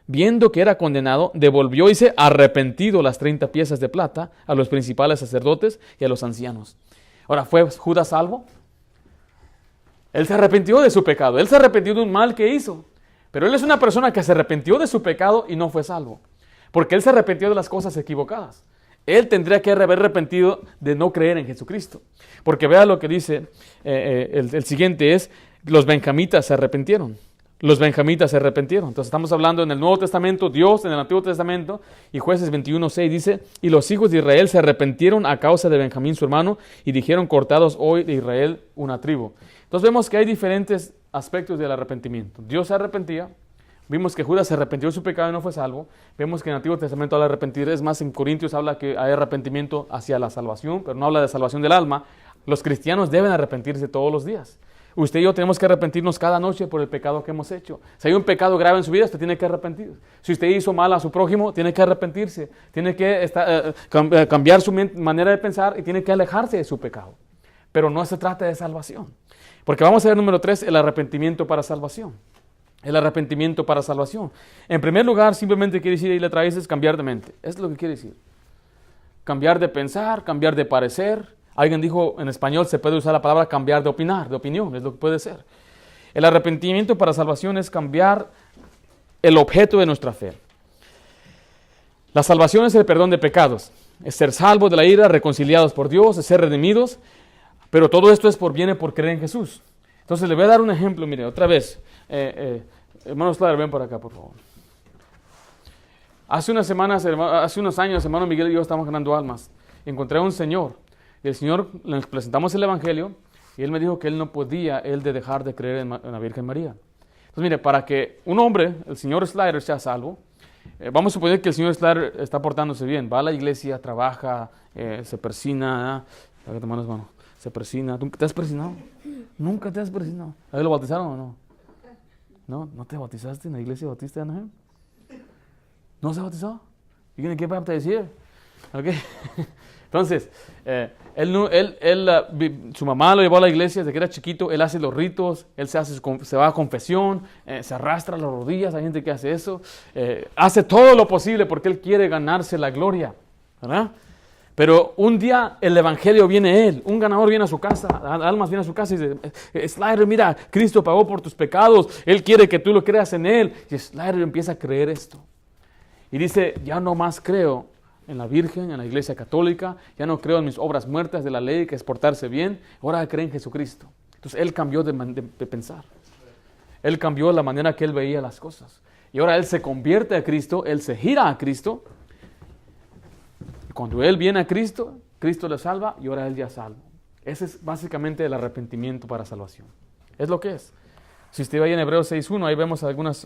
viendo que era condenado, devolvió y se arrepentido las 30 piezas de plata a los principales sacerdotes y a los ancianos. Ahora, ¿fue Judas salvo? Él se arrepintió de su pecado. Él se arrepintió de un mal que hizo. Pero él es una persona que se arrepintió de su pecado y no fue salvo. Porque él se arrepintió de las cosas equivocadas. Él tendría que haber arrepentido de no creer en Jesucristo. Porque vea lo que dice, el siguiente es, los benjamitas se arrepintieron. Los benjamitas se arrepintieron. Entonces estamos hablando en el Nuevo Testamento, Dios en el Antiguo Testamento, y Jueces 21:6 dice, y los hijos de Israel se arrepintieron a causa de Benjamín su hermano, y dijeron, cortados hoy de Israel una tribu. Entonces vemos que hay diferentes aspectos del arrepentimiento. Dios se arrepentía. Vimos que Judas se arrepintió de su pecado y no fue salvo. Vemos que en el Antiguo Testamento habla de arrepentir. Es más, en Corintios habla que hay arrepentimiento hacia la salvación, pero no habla de salvación del alma. Los cristianos deben arrepentirse todos los días. Usted y yo tenemos que arrepentirnos cada noche por el pecado que hemos hecho. Si hay un pecado grave en su vida, usted tiene que arrepentirse. Si usted hizo mal a su prójimo, tiene que arrepentirse. Tiene que cambiar su manera de pensar y tiene que alejarse de su pecado. Pero no se trata de salvación. Porque vamos a ver número 3, el arrepentimiento para salvación. El arrepentimiento para salvación. En primer lugar, simplemente quiere decir, ahí la traes, es cambiar de mente. Es lo que quiere decir. Cambiar de pensar, cambiar de parecer. Alguien dijo, en español se puede usar la palabra cambiar de opinar, de opinión, es lo que puede ser. El arrepentimiento para salvación es cambiar el objeto de nuestra fe. La salvación es el perdón de pecados. Es ser salvos de la ira, reconciliados por Dios, es ser redimidos. Pero todo esto viene por creer en Jesús. Entonces le voy a dar un ejemplo, mire, otra vez. Hermano Slater, ven por acá, por favor. Hace unos años, hermano Miguel y yo estábamos ganando almas. Encontré a un señor. Y el señor, le presentamos el evangelio. Y él me dijo que él no podía, dejar de creer en la Virgen María. Entonces, mire, para que un hombre, el señor Slater, sea salvo, vamos a suponer que el señor Slater está portándose bien. Va a la iglesia, trabaja, se persina. Se persina. ¿Tú te has persinado? Nunca te has persinado. ¿A él lo bautizaron o no? ¿No te bautizaste en la iglesia bautista de Anaheim? ¿No se bautizó? You're going to get baptized here. Okay. Entonces, su mamá lo llevó a la iglesia desde que era chiquito. Él hace los ritos, él se va a confesión, se arrastra las rodillas. Hay gente que hace eso. Hace todo lo posible porque él quiere ganarse la gloria, ¿verdad? Pero un día el evangelio viene a él, un ganador viene a su casa, Almas viene a su casa y dice, Slider, mira, Cristo pagó por tus pecados, Él quiere que tú lo creas en Él. Y Slider empieza a creer esto. Y dice, ya no más creo en la Virgen, en la Iglesia Católica, ya no creo en mis obras muertas de la ley, que es portarse bien, ahora cree en Jesucristo. Entonces él cambió de pensar. Él cambió la manera que él veía las cosas. Y ahora él se convierte a Cristo, él se gira a Cristo. Cuando él viene a Cristo, Cristo le salva y ahora él ya es salvo. Ese es básicamente el arrepentimiento para salvación. Es lo que es. Si usted va ahí en Hebreos 6.1, ahí vemos algunos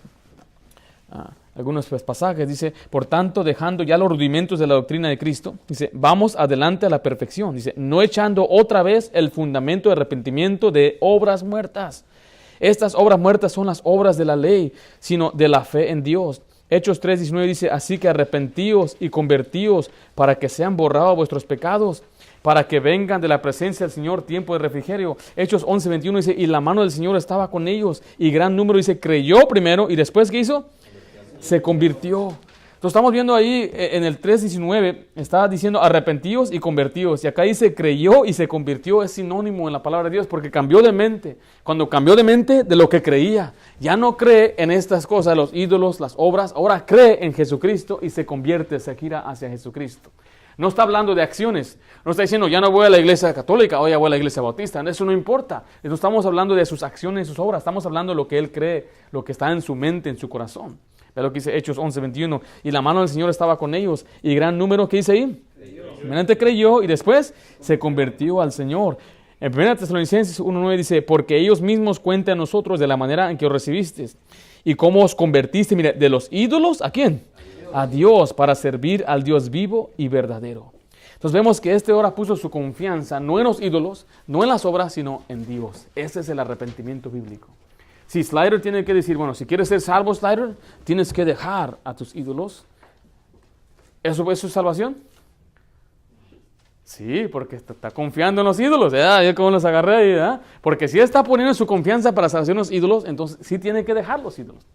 pasajes. Dice, por tanto, dejando ya los rudimentos de la doctrina de Cristo, dice, vamos adelante a la perfección. Dice, no echando otra vez el fundamento de arrepentimiento de obras muertas. Estas obras muertas son las obras de la ley, sino de la fe en Dios. Hechos 3.19 dice, así que arrepentíos y convertíos para que sean borrados vuestros pecados, para que vengan de la presencia del Señor tiempo de refrigerio. Hechos 11.21 dice, y la mano del Señor estaba con ellos, y gran número, dice, creyó primero, y después, ¿qué hizo? Se convirtió. Entonces estamos viendo ahí en el 3.19, está diciendo arrepentíos y convertíos. Y acá dice creyó y se convirtió, es sinónimo en la palabra de Dios, porque cambió de mente. Cuando cambió de mente de lo que creía, ya no cree en estas cosas, los ídolos, las obras, ahora cree en Jesucristo y se convierte, se gira hacia Jesucristo. No está hablando de acciones, no está diciendo ya no voy a la iglesia católica, hoy ya voy a la iglesia bautista, eso no importa. No estamos hablando de sus acciones y sus obras, estamos hablando de lo que él cree, lo que está en su mente, en su corazón. Ve lo que dice Hechos 11:21. Y la mano del Señor estaba con ellos. Y gran número, ¿qué dice ahí? Primeramente creyó y después se convirtió al Señor. En 1 Tesalonicenses 1:9 dice, porque ellos mismos cuentan a nosotros de la manera en que os recibisteis. Y cómo os convertiste, mire, de los ídolos, ¿a quién? A Dios, para servir al Dios vivo y verdadero. Entonces vemos que ahora puso su confianza no en los ídolos, no en las obras, sino en Dios. Ese es el arrepentimiento bíblico. Si Slider tiene que decir, bueno, si quieres ser salvo, Slider, tienes que dejar a tus ídolos. ¿Eso es su salvación? Sí, porque está confiando en los ídolos. Ya como los agarré ahí, ¿verdad? Porque si está poniendo su confianza para salvación en los ídolos, entonces sí tiene que dejar los ídolos.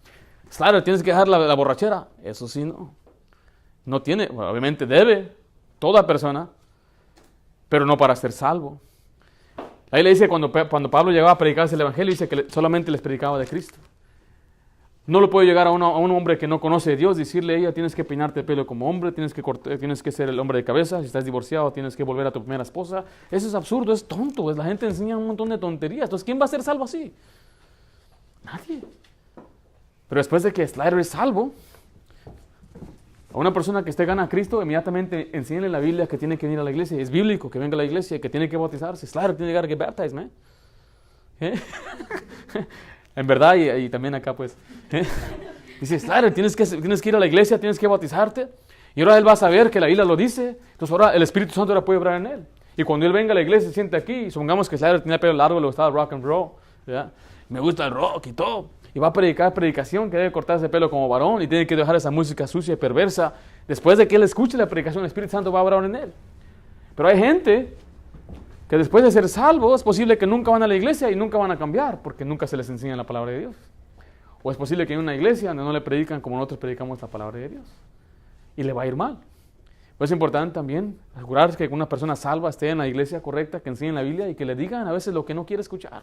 Slider, tienes que dejar la borrachera. Eso sí, no. No tiene, bueno, obviamente debe, toda persona, pero no para ser salvo. Ahí le dice cuando Pablo llegaba a predicarse el evangelio, dice que solamente les predicaba de Cristo. No lo puede llegar a un hombre que no conoce de Dios, decirle a ella, tienes que peinarte el pelo como hombre, tienes que ser el hombre de cabeza, si estás divorciado tienes que volver a tu primera esposa. Eso es absurdo, es tonto, la gente enseña un montón de tonterías. Entonces, ¿quién va a ser salvo así? Nadie. Pero después de que Slider es salvo, a una persona que gana a Cristo, inmediatamente enséñale en la Biblia que tiene que venir a la iglesia. Es bíblico que venga a la iglesia, que tiene que bautizarse. Slider tiene que llegar a get baptized, man. En verdad, y también acá, pues. Dice, Slider, tienes que ir a la iglesia, tienes que bautizarte. Y ahora él va a saber que la Biblia lo dice. Entonces ahora el Espíritu Santo ahora puede obrar en él. Y cuando él venga a la iglesia, se siente aquí. Y supongamos que Slider tiene el pelo largo, le gustaba el rock and roll. ¿Verdad? Me gusta el rock y todo. Y va a predicar predicación que debe cortarse el pelo como varón y tiene que dejar esa música sucia y perversa. Después de que él escuche la predicación, el Espíritu Santo va a obrar en él. Pero hay gente que después de ser salvos es posible que nunca van a la iglesia y nunca van a cambiar porque nunca se les enseña la palabra de Dios. O es posible que hay una iglesia donde no le predican como nosotros predicamos la palabra de Dios y le va a ir mal. Pues es importante también asegurarse que una persona salva esté en la iglesia correcta, que enseñen la Biblia y que le digan a veces lo que no quiere escuchar.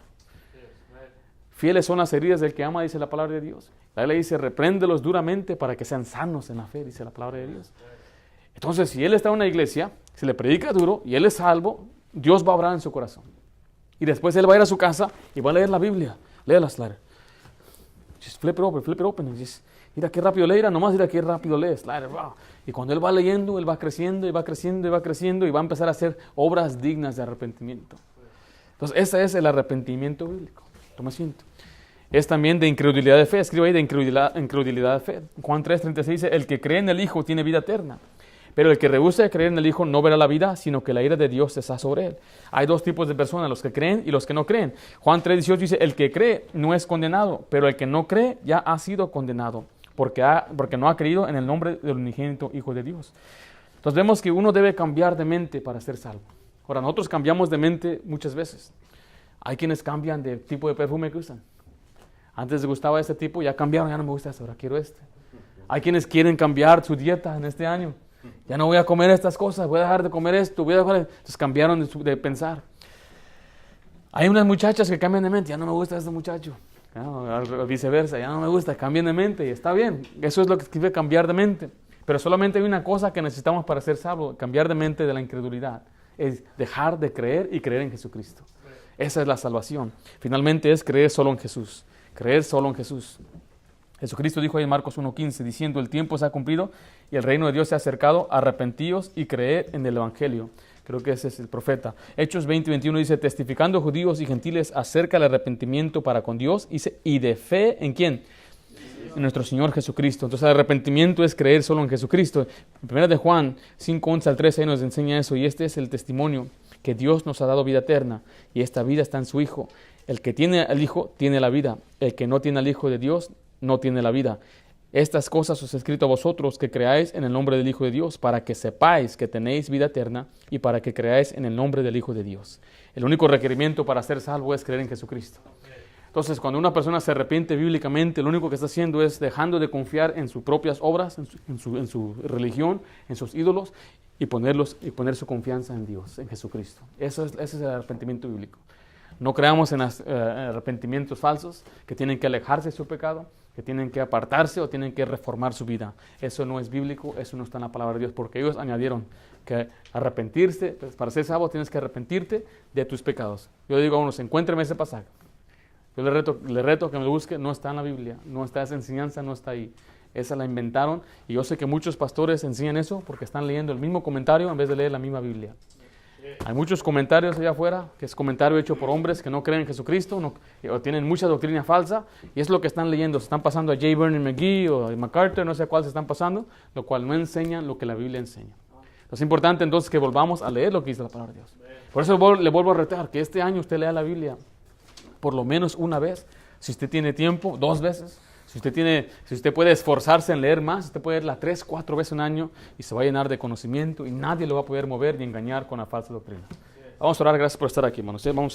Fieles son las heridas del que ama, dice la palabra de Dios. La Biblia dice, repréndelos duramente para que sean sanos en la fe, dice la palabra de Dios. Entonces, si él está en una iglesia, se le predica duro y él es salvo, Dios va a obrar en su corazón. Y después él va a ir a su casa y va a leer la Biblia. Léela, Slider. Just flip it open. Just, mira qué rápido lee, nomás mira qué rápido lee, Slider. Wow. Y cuando él va leyendo, él va creciendo y va creciendo y va creciendo y va a empezar a hacer obras dignas de arrepentimiento. Entonces, ese es el arrepentimiento bíblico. Toma asiento. Es también de incredulidad de fe. Escribe ahí de incredulidad de fe. Juan 3:36 dice, el que cree en el Hijo tiene vida eterna. Pero el que rehúsa de creer en el Hijo no verá la vida, sino que la ira de Dios está sobre él. Hay dos tipos de personas, los que creen y los que no creen. Juan 3:18 dice, el que cree no es condenado, pero el que no cree ya ha sido condenado, porque no ha creído en el nombre del unigénito Hijo de Dios. Entonces vemos que uno debe cambiar de mente para ser salvo. Ahora, nosotros cambiamos de mente muchas veces. Hay quienes cambian de tipo de perfume que usan. Antes les gustaba este tipo, ya cambiaron, ya no me gusta este, ahora quiero este. Hay quienes quieren cambiar su dieta en este año. Ya no voy a comer estas cosas, voy a dejar de comer esto, Entonces cambiaron de pensar. Hay unas muchachas que cambian de mente, ya no me gusta este muchacho. Viceversa, ya no me gusta, cambian de mente y está bien. Eso es lo que escribe cambiar de mente. Pero solamente hay una cosa que necesitamos para ser salvos, cambiar de mente de la incredulidad. Es dejar de creer y creer en Jesucristo. Esa es la salvación. Finalmente es creer solo en Jesús. Creer solo en Jesús. Jesucristo dijo ahí en Marcos 1:15, diciendo, el tiempo se ha cumplido y el reino de Dios se ha acercado, arrepentíos y creed en el Evangelio. Creo que ese es el profeta. Hechos 20:21 dice, testificando judíos y gentiles acerca del arrepentimiento para con Dios, y de fe, ¿en quién? En nuestro Señor Jesucristo. Entonces el arrepentimiento es creer solo en Jesucristo. En 1 de Juan 5:11 al 13 nos enseña eso, y este es el testimonio, que Dios nos ha dado vida eterna, y esta vida está en su Hijo. El que tiene al Hijo tiene la vida, el que no tiene al Hijo de Dios no tiene la vida. Estas cosas os he escrito a vosotros que creáis en el nombre del Hijo de Dios, para que sepáis que tenéis vida eterna y para que creáis en el nombre del Hijo de Dios. El único requerimiento para ser salvo es creer en Jesucristo. Entonces, cuando una persona se arrepiente bíblicamente, lo único que está haciendo es dejando de confiar en sus propias obras, en su religión, en sus ídolos, y poner su confianza en Dios, en Jesucristo. Ese es el arrepentimiento bíblico. No creamos en arrepentimientos falsos que tienen que alejarse de su pecado, que tienen que apartarse o tienen que reformar su vida. Eso no es bíblico, eso no está en la palabra de Dios, porque ellos añadieron que arrepentirse, pues para ser salvo tienes que arrepentirte de tus pecados. Yo digo a unos, encuéntreme ese pasaje. Yo le reto que me lo busque, no está en la Biblia, no está esa enseñanza, no está ahí. Esa la inventaron y yo sé que muchos pastores enseñan eso porque están leyendo el mismo comentario en vez de leer la misma Biblia. Hay muchos comentarios allá afuera, que es comentario hecho por hombres que no creen en Jesucristo o tienen mucha doctrina falsa, y es lo que están leyendo. Se están pasando a J. Vernon McGee o a MacArthur, no sé a cuál se están pasando, lo cual no enseñan lo que la Biblia enseña. Es importante entonces que volvamos a leer lo que dice la palabra de Dios. Por eso le vuelvo a retar, que este año usted lea la Biblia por lo menos una vez, si usted tiene tiempo, 2 veces. Si usted puede esforzarse en leer más, usted puede leerla 3, 4 veces un año y se va a llenar de conocimiento y nadie lo va a poder mover ni engañar con la falsa doctrina. Vamos a orar, gracias por estar aquí, hermanos. Vamos a